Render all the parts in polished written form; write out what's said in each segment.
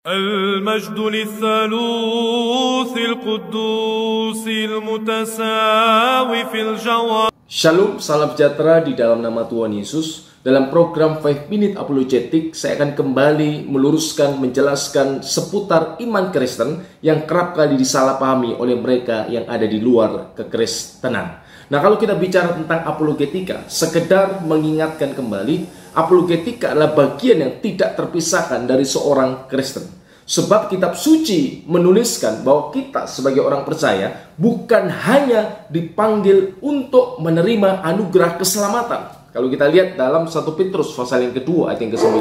المجد للثالوث القدوس المتساوي في الجوهر. Shalom, salam sejahtera di dalam nama Tuhan Yesus. Dalam program 5 Minute Apologetic, saya akan kembali meluruskan, menjelaskan seputar iman Kristen yang kerap kali disalahpahami oleh mereka yang ada di luar kekristenan. Nah, kalau kita bicara tentang apologetika, sekedar mengingatkan kembali, apologetika adalah bagian yang tidak terpisahkan dari seorang Kristen. Sebab kitab suci menuliskan bahwa kita sebagai orang percaya bukan hanya dipanggil untuk menerima anugerah keselamatan. Kalau kita lihat dalam 1 Petrus pasal yang kedua ayat yang ke-9,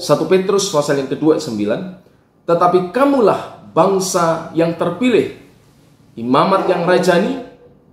1 Petrus pasal yang kedua ayat 9, tetapi kamulah bangsa yang terpilih, imamat yang rajani,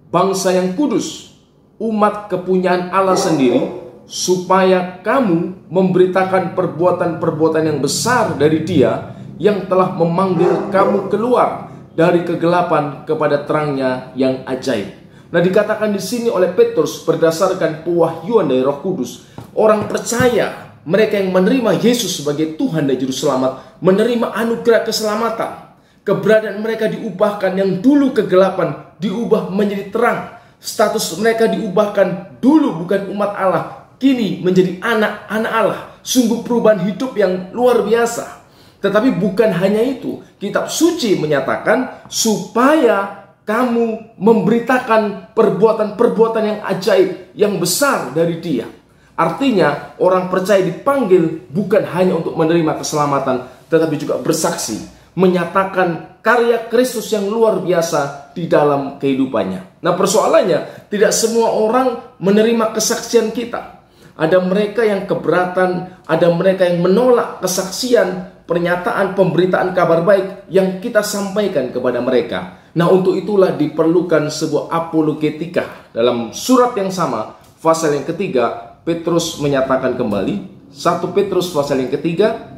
bangsa yang kudus, umat kepunyaan Allah sendiri, supaya kamu memberitakan perbuatan-perbuatan yang besar dari Dia yang telah memanggil kamu keluar dari kegelapan kepada terangnya yang ajaib. Nah, dikatakan di sini oleh Petrus berdasarkan pewahyuan dari Roh Kudus, orang percaya, mereka yang menerima Yesus sebagai Tuhan dan Juru Selamat, menerima anugerah keselamatan. Keberadaan mereka diubahkan, yang dulu kegelapan diubah menjadi terang. Status mereka diubahkan, dulu bukan umat Allah, kini menjadi anak-anak Allah. Sungguh perubahan hidup yang luar biasa. Tetapi bukan hanya itu, kitab suci menyatakan supaya kamu memberitakan perbuatan-perbuatan yang ajaib, yang besar dari Dia. Artinya orang percaya dipanggil bukan hanya untuk menerima keselamatan, tetapi juga bersaksi, menyatakan karya Kristus yang luar biasa di dalam kehidupannya. Nah, persoalannya tidak semua orang menerima kesaksian kita. Ada mereka yang keberatan, ada mereka yang menolak kesaksian, pernyataan, pemberitaan kabar baik yang kita sampaikan kepada mereka. Nah, untuk itulah diperlukan sebuah apologetika. Dalam surat yang sama, pasal yang ketiga, Petrus menyatakan kembali, 1 Petrus pasal yang ketiga,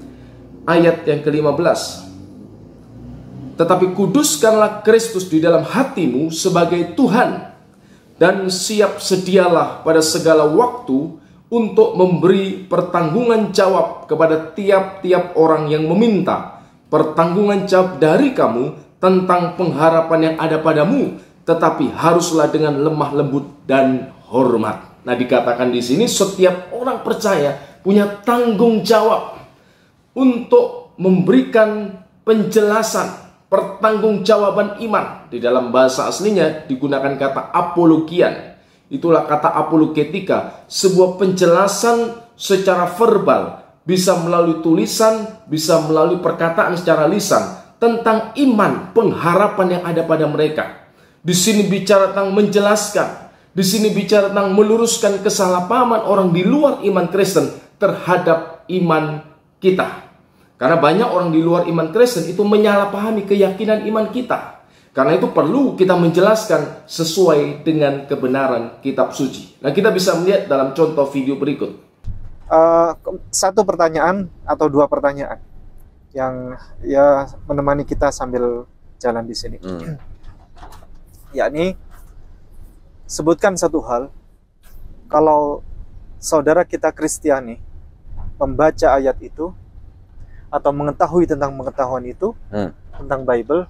ayat yang ke-15. Tetapi kuduskanlah Kristus di dalam hatimu sebagai Tuhan, dan siap sedialah pada segala waktu untuk memberi pertanggungan jawab kepada tiap-tiap orang yang meminta pertanggungan jawab dari kamu tentang pengharapan yang ada padamu, tetapi haruslah dengan lemah lembut dan hormat. Nah, dikatakan di sini setiap orang percaya punya tanggung jawab untuk memberikan penjelasan, pertanggungjawaban iman. Di dalam bahasa aslinya digunakan kata apologian. Itulah kata apologetika, sebuah penjelasan secara verbal, bisa melalui tulisan, bisa melalui perkataan secara lisan tentang iman, pengharapan yang ada pada mereka. Di sini bicara tentang menjelaskan, di sini bicara tentang meluruskan kesalahpahaman orang di luar iman Kristen terhadap iman kita. Karena banyak orang di luar iman Kristen itu menyalahpahami keyakinan iman kita. Karena itu perlu kita menjelaskan sesuai dengan kebenaran kitab suci. Nah, kita bisa melihat dalam contoh video berikut. Satu pertanyaan atau dua pertanyaan yang ya menemani kita sambil jalan di sini. Yakni, sebutkan satu hal, kalau saudara kita Kristiani membaca ayat itu atau mengetahui tentang pengetahuan itu tentang Bible,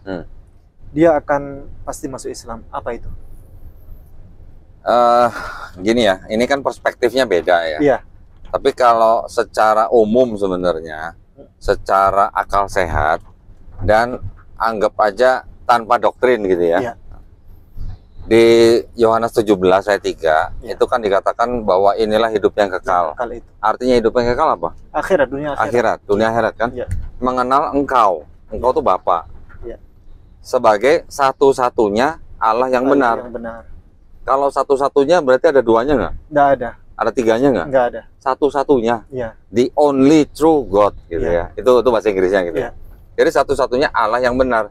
dia akan pasti masuk Islam. Apa itu? Gini ya, ini kan perspektifnya beda ya. Iya. Tapi kalau secara umum sebenarnya, secara akal sehat dan anggap aja tanpa doktrin gitu ya. Iya. Di Yohanes 17 ayat 3 Iya. itu kan dikatakan bahwa inilah hidup yang kekal. Kekal itu. Artinya hidup yang kekal apa? Akhirat, dunia akhirat. Dunia akhirat kan? Iya. Mengenal engkau tuh Bapa. Iya. Sebagai satu-satunya Allah yang benar. Yang benar. Kalau satu-satunya berarti ada duanya nggak? Nggak ada. Ada tiganya nggak? Nggak ada. Satu-satunya. Iya. The only true God gitu Iya. ya. Itu bahasa Inggrisnya gitu. Iya. Jadi satu-satunya Allah yang benar.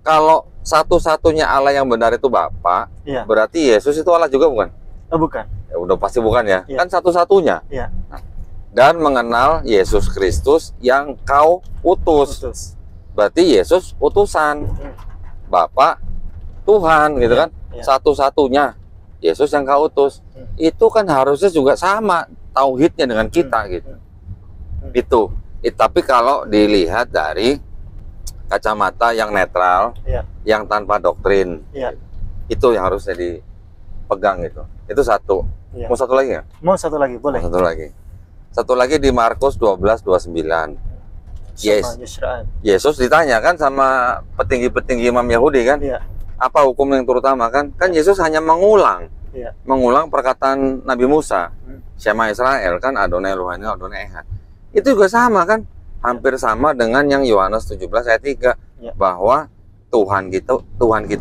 Kalau satu-satunya Allah yang benar itu Bapa, Iya. berarti Yesus itu Allah juga bukan? Bukan. Ya udah pasti bukan ya. Iya. Kan satu-satunya. Iya. Dan mengenal Yesus Kristus yang kau utus. Berarti Yesus utusan. Bapa Tuhan gitu kan. Iya. Satu-satunya Yesus yang kau utus. Itu kan harusnya juga sama tauhidnya dengan kita gitu. Gitu. Tapi kalau dilihat dari kacamata yang netral, Iya. yang tanpa doktrin, Iya. itu yang harusnya dipegang itu. Itu satu. Iya. Mau satu lagi ya? Mau satu lagi, boleh. Satu lagi. Satu lagi di Markus 12:29. Yes. Sama Yusra'an. Yesus ditanya kan sama petinggi-petinggi imam Yahudi kan, Iya. apa hukum yang terutama kan? Kan Yesus hanya mengulang Iya. perkataan Nabi Musa. Syema Israel kan, Adonai Elohim Adonai Echad. Itu juga sama kan? Hampir sama dengan yang Yohanes 17 ayat 3, Iya. bahwa Tuhan kita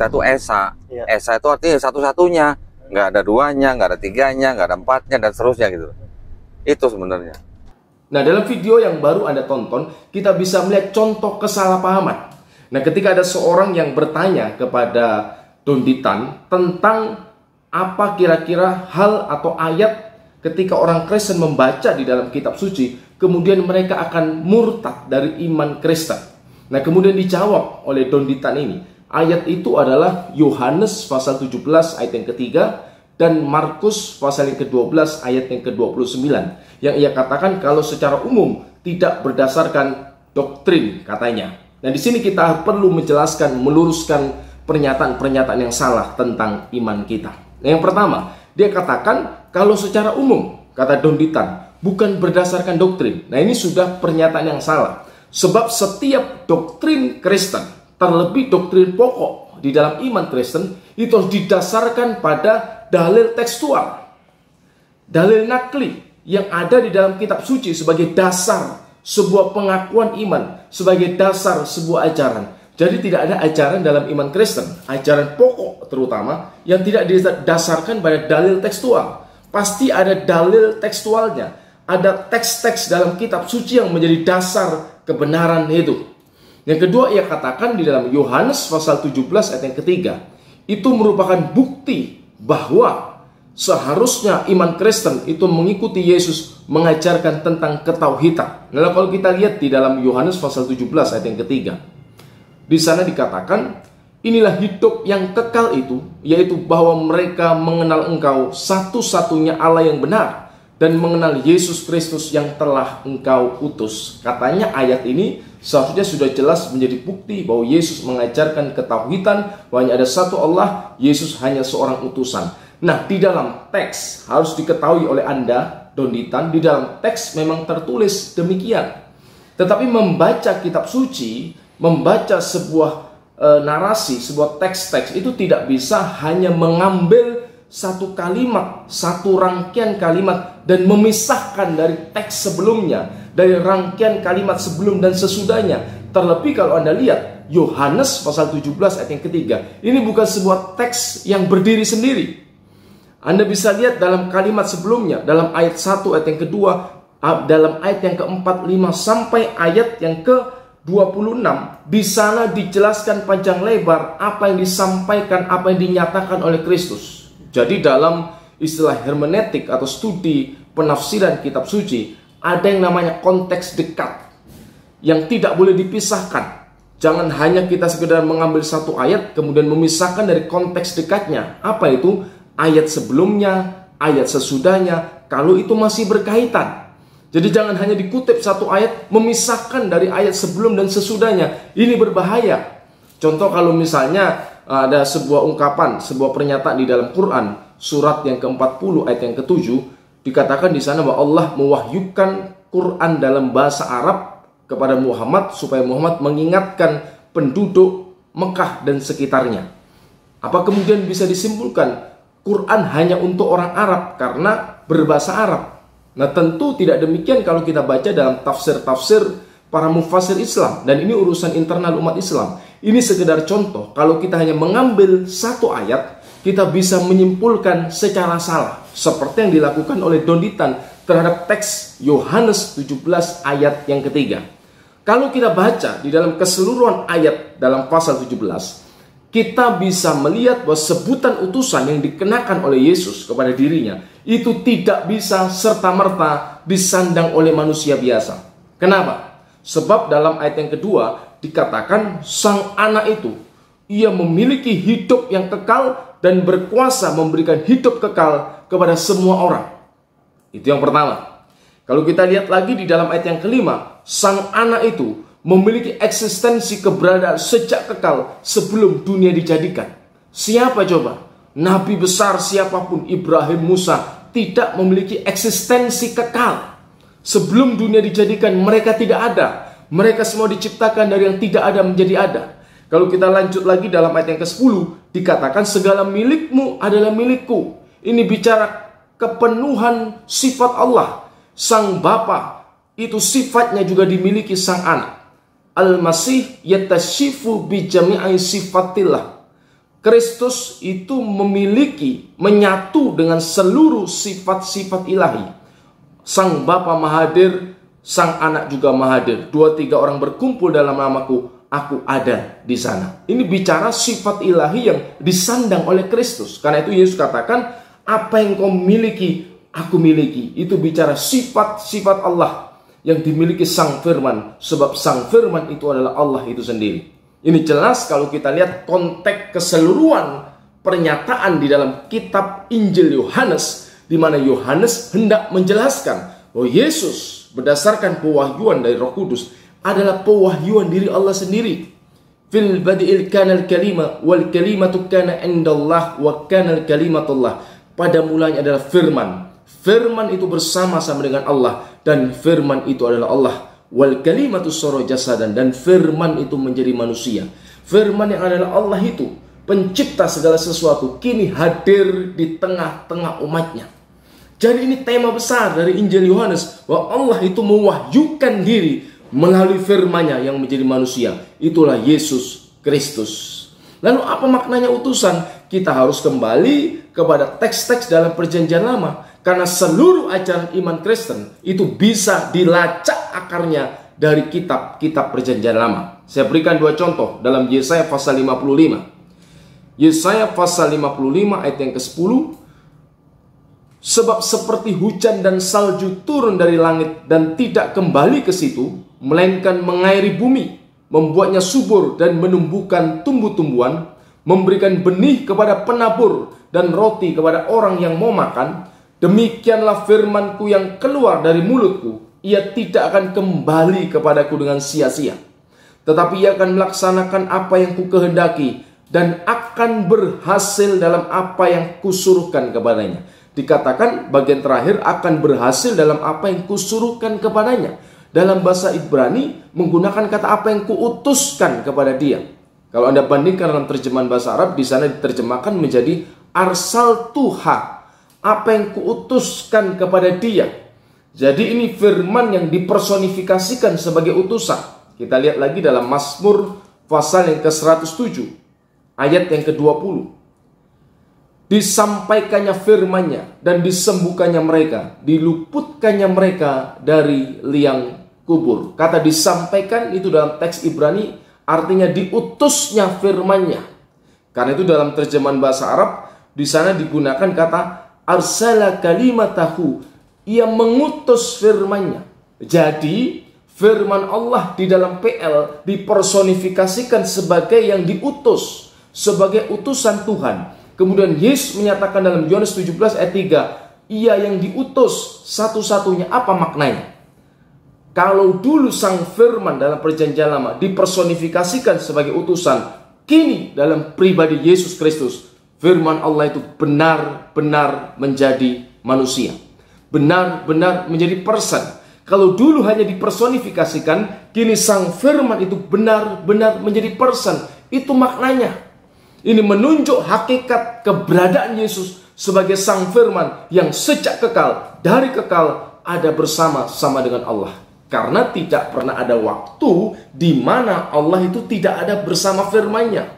tuh Esa. Iya. Esa itu artinya satu-satunya, nggak ada duanya, nggak ada tiganya, nggak ada empatnya, dan seterusnya gitu. Itu sebenarnya. Nah, dalam video yang baru Anda tonton, kita bisa melihat contoh kesalahpahaman. Nah, ketika ada seorang yang bertanya kepada Don Ditan tentang apa kira-kira hal atau ayat ketika orang Kristen membaca di dalam kitab suci, kemudian mereka akan murtad dari iman Kristen. Nah, kemudian dijawab oleh Don Ditan ini. Ayat itu adalah Yohanes pasal 17 ayat yang ketiga dan Markus pasal yang ke-12 ayat yang ke-29. Yang ia katakan kalau secara umum tidak berdasarkan doktrin katanya. Nah, di sini kita perlu menjelaskan, meluruskan pernyataan-pernyataan yang salah tentang iman kita. Nah, yang pertama, dia katakan kalau secara umum, kata Don Ditan, bukan berdasarkan doktrin. Nah, ini sudah pernyataan yang salah. Sebab setiap doktrin Kristen, terlebih doktrin pokok di dalam iman Kristen, itu harus didasarkan pada dalil tekstual, dalil nakli yang ada di dalam kitab suci sebagai dasar sebuah pengakuan iman, sebagai dasar sebuah ajaran. Jadi tidak ada ajaran dalam iman Kristen, ajaran pokok terutama, yang tidak didasarkan pada dalil tekstual. Pasti ada dalil tekstualnya, ada teks-teks dalam kitab suci yang menjadi dasar kebenaran itu. Yang kedua, ia katakan di dalam Yohanes pasal 17 ayat yang ketiga, itu merupakan bukti bahwa seharusnya iman Kristen itu mengikuti Yesus mengajarkan tentang ketauhidan. Nah, kalau kita lihat di dalam Yohanes pasal 17 ayat yang ketiga, di sana dikatakan, inilah hidup yang kekal itu, yaitu bahwa mereka mengenal Engkau satu-satunya Allah yang benar dan mengenal Yesus Kristus yang telah Engkau utus. Katanya ayat ini seharusnya sudah jelas menjadi bukti bahwa Yesus mengajarkan ketauhidan, bahwa hanya ada satu Allah, Yesus hanya seorang utusan. Nah, di dalam teks harus diketahui oleh Anda, Don Ditan, di dalam teks memang tertulis demikian. Tetapi membaca kitab suci, membaca sebuah narasi, sebuah teks-teks itu tidak bisa hanya mengambil satu kalimat, satu rangkaian kalimat dan memisahkan dari teks sebelumnya, dari rangkaian kalimat sebelum dan sesudahnya. Terlebih kalau Anda lihat Yohanes pasal 17 ayat yang ketiga, ini bukan sebuah teks yang berdiri sendiri. Anda bisa lihat dalam kalimat sebelumnya, dalam ayat 1, ayat yang kedua, dalam ayat yang ke-4, 5 sampai ayat yang ke-26, di sana dijelaskan panjang lebar apa yang disampaikan, apa yang dinyatakan oleh Kristus. Jadi dalam istilah hermeneutik atau studi penafsiran kitab suci, ada yang namanya konteks dekat yang tidak boleh dipisahkan. Jangan hanya kita sekedar mengambil satu ayat kemudian memisahkan dari konteks dekatnya. Apa itu? Ayat sebelumnya, ayat sesudahnya, kalau itu masih berkaitan. Jadi jangan hanya dikutip satu ayat, memisahkan dari ayat sebelum dan sesudahnya. Ini berbahaya. Contoh kalau misalnya ada sebuah ungkapan, sebuah pernyataan di dalam Quran, surat yang ke-40 ayat yang ke-7, dikatakan di sana bahwa Allah mewahyukan Quran dalam bahasa Arab kepada Muhammad supaya Muhammad mengingatkan penduduk Mekah dan sekitarnya. Apa kemudian bisa disimpulkan Quran hanya untuk orang Arab karena berbahasa Arab? Nah, tentu tidak demikian kalau kita baca dalam tafsir-tafsir para mufassir Islam, dan ini urusan internal umat Islam. Ini sekedar contoh, kalau kita hanya mengambil satu ayat, kita bisa menyimpulkan secara salah, seperti yang dilakukan oleh Don Ditan terhadap teks Yohanes 17 ayat yang ketiga. Kalau kita baca di dalam keseluruhan ayat dalam pasal 17, kita bisa melihat bahwa sebutan utusan yang dikenakan oleh Yesus kepada dirinya itu tidak bisa serta-merta disandang oleh manusia biasa. Kenapa? Sebab dalam ayat yang kedua dikatakan sang anak itu, ia memiliki hidup yang kekal dan berkuasa memberikan hidup kekal kepada semua orang. Itu yang pertama. Kalau kita lihat lagi di dalam ayat yang kelima, sang anak itu memiliki eksistensi keberadaan sejak kekal sebelum dunia dijadikan. Siapa coba? Nabi besar siapapun, Ibrahim, Musa, tidak memiliki eksistensi kekal. Sebelum dunia dijadikan, mereka tidak ada. Mereka semua diciptakan dari yang tidak ada menjadi ada. Kalau kita lanjut lagi dalam ayat yang ke-10, dikatakan segala milikmu adalah milikku. Ini bicara kepenuhan sifat Allah. Sang Bapa itu sifatnya juga dimiliki sang anak. Al-Masih yatashifu bi jami'i sifatillah. Kristus itu memiliki, menyatu dengan seluruh sifat-sifat ilahi. Sang Bapa mahadir, sang anak juga mahadir. 2-3 orang berkumpul dalam namaku, aku ada di sana. Ini bicara sifat ilahi yang disandang oleh Kristus. Karena itu Yesus katakan, apa yang kau miliki, aku miliki. Itu bicara sifat-sifat Allah yang dimiliki sang firman. Sebab sang firman itu adalah Allah itu sendiri. Ini jelas kalau kita lihat konteks keseluruhan pernyataan di dalam kitab Injil Yohanes, di mana Yohanes hendak menjelaskan bahwa Yesus berdasarkan pewahyuan dari Roh Kudus adalah pewahyuan diri Allah sendiri. Fil badi'il kanal kalima wal kalimatu kana indallah wa kanal kalimatullah. Pada mulanya adalah firman. Firman itu bersama-sama dengan Allah, dan firman itu adalah Allah. Wal kalimatu sara jasadan, dan firman itu menjadi manusia. Firman yang adalah Allah itu pencipta segala sesuatu, kini hadir di tengah-tengah umatnya. Jadi ini tema besar dari Injil Yohanes, bahwa Allah itu mewahyukan diri melalui firman-Nya yang menjadi manusia. Itulah Yesus Kristus. Lalu apa maknanya utusan? Kita harus kembali kepada teks-teks dalam Perjanjian Lama. Karena seluruh ajaran iman Kristen itu bisa dilacak akarnya dari kitab-kitab Perjanjian Lama. Saya berikan 2 contoh dalam Yesaya pasal 55. Yesaya pasal 55 ayat yang ke-10. Sebab seperti hujan dan salju turun dari langit dan tidak kembali ke situ, melainkan mengairi bumi, membuatnya subur dan menumbuhkan tumbuh-tumbuhan, memberikan benih kepada penabur dan roti kepada orang yang mau makan, demikianlah firmanku yang keluar dari mulutku, ia tidak akan kembali kepadaku dengan sia-sia, tetapi ia akan melaksanakan apa yang kukehendaki dan akan berhasil dalam apa yang kusuruhkan kepadanya. Dikatakan bagian terakhir akan berhasil dalam apa yang kusuruhkan kepadanya. Dalam bahasa Ibrani menggunakan kata apa yang kuutuskan kepada dia. Kalau Anda bandingkan dalam terjemahan bahasa Arab, di sana diterjemahkan menjadi arsal tuha, apa yang kuutuskan kepada dia. Jadi ini firman yang dipersonifikasikan sebagai utusan. Kita lihat lagi dalam Mazmur pasal yang ke-107 ayat yang ke-20. Disampaikannya firman-Nya dan disembuhkannya mereka, diluputkannya mereka dari liang kubur. Kata disampaikan itu dalam teks Ibrani artinya diutusnya firman-Nya. Karena itu dalam terjemahan bahasa Arab di sana digunakan kata arsala kalimatahu, ia mengutus firman-Nya. Jadi firman Allah di dalam PL dipersonifikasikan sebagai yang diutus, sebagai utusan Tuhan. Kemudian Yesus menyatakan dalam Yohanes 17 ayat 3, ia yang diutus satu-satunya. Apa maknanya? Kalau dulu sang firman dalam Perjanjian Lama dipersonifikasikan sebagai utusan, kini dalam pribadi Yesus Kristus, firman Allah itu benar-benar menjadi manusia, benar-benar menjadi person. Kalau dulu hanya dipersonifikasikan, kini sang firman itu benar-benar menjadi person. Itu maknanya. Ini menunjuk hakikat keberadaan Yesus sebagai sang firman yang sejak kekal, dari kekal ada bersama-sama dengan Allah. Karena tidak pernah ada waktu di mana Allah itu tidak ada bersama firman-Nya.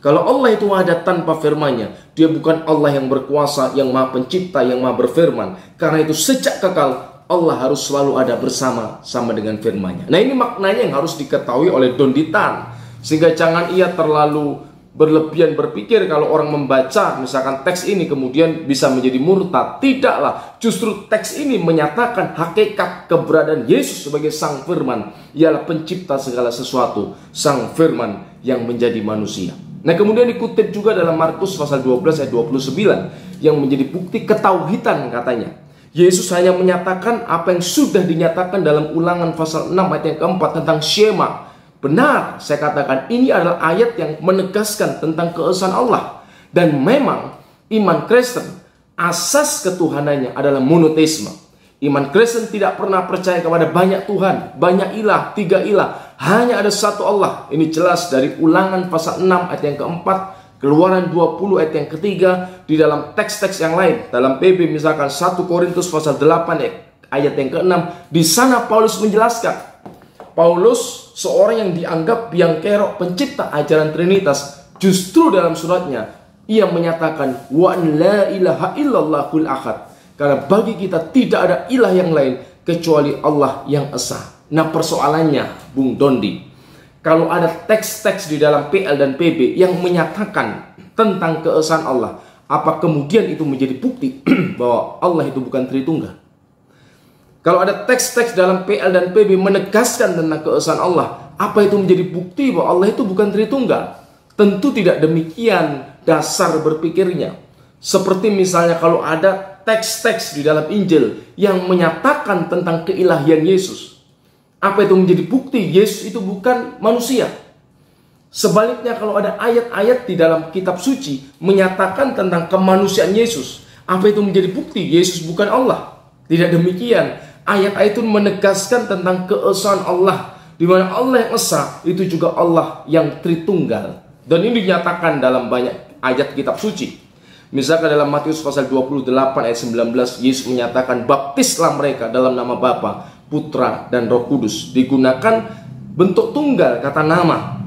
Kalau Allah itu ada tanpa firman-Nya, dia bukan Allah yang berkuasa, yang maha pencipta, yang maha berfirman. Karena itu sejak kekal Allah harus selalu ada bersama-sama dengan firman-Nya. Nah ini maknanya yang harus diketahui oleh Donditan. Sehingga jangan ia terlalu berlebihan berpikir kalau orang membaca misalkan teks ini kemudian bisa menjadi murtad. Tidaklah, justru teks ini menyatakan hakikat keberadaan Yesus sebagai sang firman. Ialah pencipta segala sesuatu, sang firman yang menjadi manusia. Nah kemudian dikutip juga dalam Markus pasal 12 ayat 29 yang menjadi bukti ketauhidan katanya. Yesus hanya menyatakan apa yang sudah dinyatakan dalam Ulangan pasal 6 ayat yang keempat tentang Shema. Benar, saya katakan ini adalah ayat yang menegaskan tentang keesaan Allah. Dan memang iman Kristen, asas ketuhanannya adalah monoteisme. Iman Kristen tidak pernah percaya kepada banyak Tuhan, banyak ilah, 3 ilah. Hanya ada satu Allah. Ini jelas dari Ulangan pasal 6 ayat yang keempat, Keluaran 20 ayat yang ketiga, di dalam teks-teks yang lain. Dalam PB misalkan 1 Korintus pasal 8 ayat yang ke-6, di sana Paulus menjelaskan. Paulus, seorang yang dianggap biang kerok pencipta ajaran Trinitas, justru dalam suratnya ia menyatakan wa la ilaha illallahul ahad. Karena bagi kita tidak ada ilah yang lain kecuali Allah yang esa. Nah, persoalannya, Bung Dondi, kalau ada teks-teks di dalam PL dan PB yang menyatakan tentang keesaan Allah, apa kemudian itu menjadi bukti bahwa Allah itu bukan Tritunggal? Kalau ada teks-teks dalam PL dan PB menegaskan tentang keesaan Allah, apa itu menjadi bukti bahwa Allah itu bukan Tritunggal? Tentu tidak demikian dasar berpikirnya. Seperti misalnya kalau ada teks-teks di dalam Injil yang menyatakan tentang keilahian Yesus, apa itu menjadi bukti Yesus itu bukan manusia? Sebaliknya kalau ada ayat-ayat di dalam kitab suci menyatakan tentang kemanusiaan Yesus, apa itu menjadi bukti Yesus bukan Allah? Tidak demikian. Ayat-ayat itu menegaskan tentang keesaan Allah, di mana Allah yang esa itu juga Allah yang Tritunggal. Dan ini dinyatakan dalam banyak ayat kitab suci. Misalkan dalam Matius pasal 28 ayat 19, Yesus menyatakan baptislah mereka dalam nama Bapa, Putra dan Roh Kudus. Digunakan bentuk tunggal kata nama,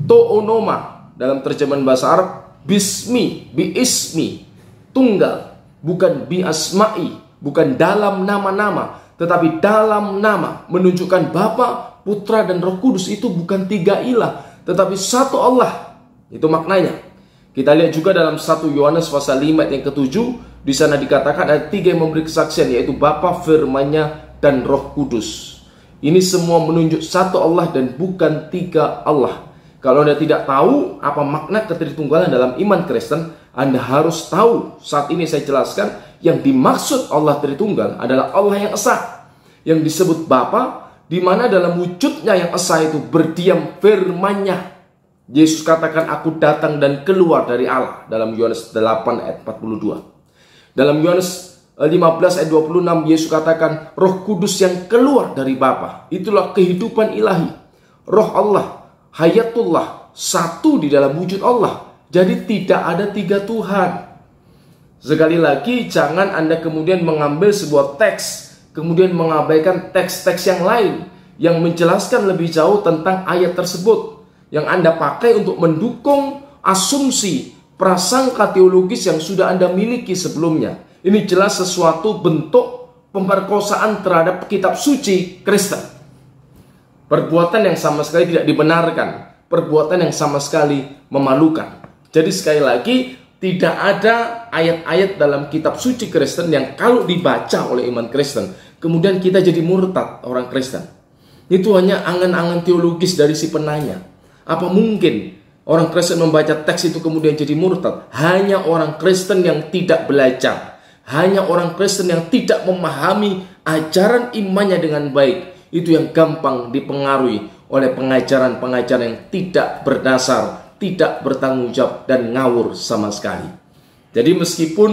toonoma dalam terjemahan bahasa Arab, bismi, biismi, tunggal, bukan biasma'i, bukan dalam nama-nama, tetapi dalam nama, menunjukkan Bapa, Putra dan Roh Kudus itu bukan 3 ilah, tetapi satu Allah. Itu maknanya. Kita lihat juga dalam 1 Yohanes pasal 5 ayat yang ke-7, di sana dikatakan ada 3 yang memberi kesaksian, yaitu Bapa, firman-Nya dan Roh Kudus. Ini semua menunjuk satu Allah dan bukan 3 Allah. Kalau Anda tidak tahu apa makna ketritunggalan dalam iman Kristen, Anda harus tahu. Saat ini saya jelaskan, yang dimaksud Allah Tritunggal adalah Allah yang esa, yang disebut Bapa, di mana dalam wujudnya yang esa itu berdiam firman-Nya. Yesus katakan, aku datang dan keluar dari Allah, dalam Yohanes 8 ayat 42. Dalam Yohanes 15 ayat 26, Yesus katakan, Roh Kudus yang keluar dari Bapa, itulah kehidupan ilahi. Roh Allah, hayatullah, satu di dalam wujud Allah. Jadi tidak ada 3 Tuhan. Sekali lagi, jangan Anda kemudian mengambil sebuah teks, kemudian mengabaikan teks-teks yang lain yang menjelaskan lebih jauh tentang ayat tersebut, yang Anda pakai untuk mendukung asumsi prasangka teologis yang sudah Anda miliki sebelumnya. Ini jelas sesuatu bentuk pemerkosaan terhadap kitab suci Kristen. Perbuatan yang sama sekali tidak dibenarkan, perbuatan yang sama sekali memalukan. Jadi sekali lagi, tidak ada ayat-ayat dalam kitab suci Kristen yang kalau dibaca oleh iman Kristen, kemudian kita jadi murtad orang Kristen. Itu hanya angan-angan teologis dari si penanya. Apa mungkin orang Kristen membaca teks itu kemudian jadi murtad? Hanya orang Kristen yang tidak belajar, hanya orang Kristen yang tidak memahami ajaran imannya dengan baik, itu yang gampang dipengaruhi oleh pengajaran-pengajaran yang tidak berdasar, tidak bertanggung jawab, dan ngawur sama sekali. Jadi meskipun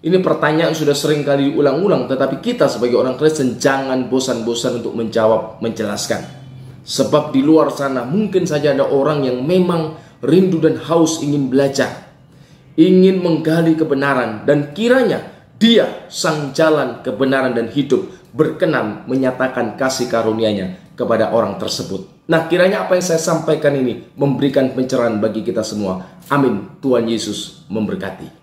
ini pertanyaan sudah sering kali diulang-ulang, tetapi kita sebagai orang Kristen jangan bosan-bosan untuk menjawab, menjelaskan. Sebab di luar sana mungkin saja ada orang yang memang rindu dan haus ingin belajar, ingin menggali kebenaran, dan kiranya Dia, sang jalan, kebenaran, dan hidup, berkenan menyatakan kasih karunia-Nya kepada orang tersebut. Nah, kiranya apa yang saya sampaikan ini memberikan pencerahan bagi kita semua. Amin. Tuhan Yesus memberkati.